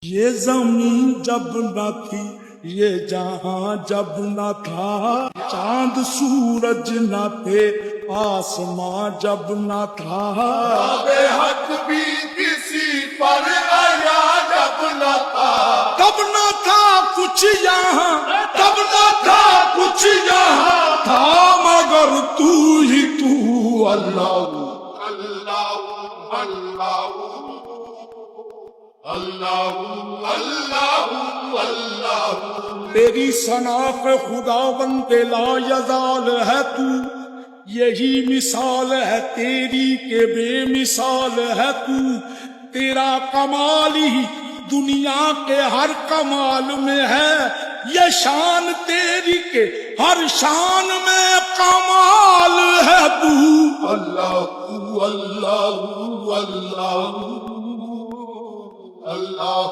یہ زمین جب نہ تھی یہ جہاں جب نہ تھا، چاند سورج نہ تھے آسماں جب نہ تھا، بے حق بھی کسی پر آیا جب نہ تھا، تب نہ تھا کچھ یہاں، تب نہ تھا کچھ یہاں، تھا مگر تو ہی تو اللہ اللہ اللہ اللہ اللہ اللہ۔ تیری ثنا پہ خداوند لا یزال ہے تو، یہی مثال ہے تیری کہ بے مثال ہے تو، تیرا کمال ہی دنیا کے ہر کمال میں ہے، یہ شان تیری کے ہر شان میں کمال ہے تو اللہ اللہ اللہ اللہ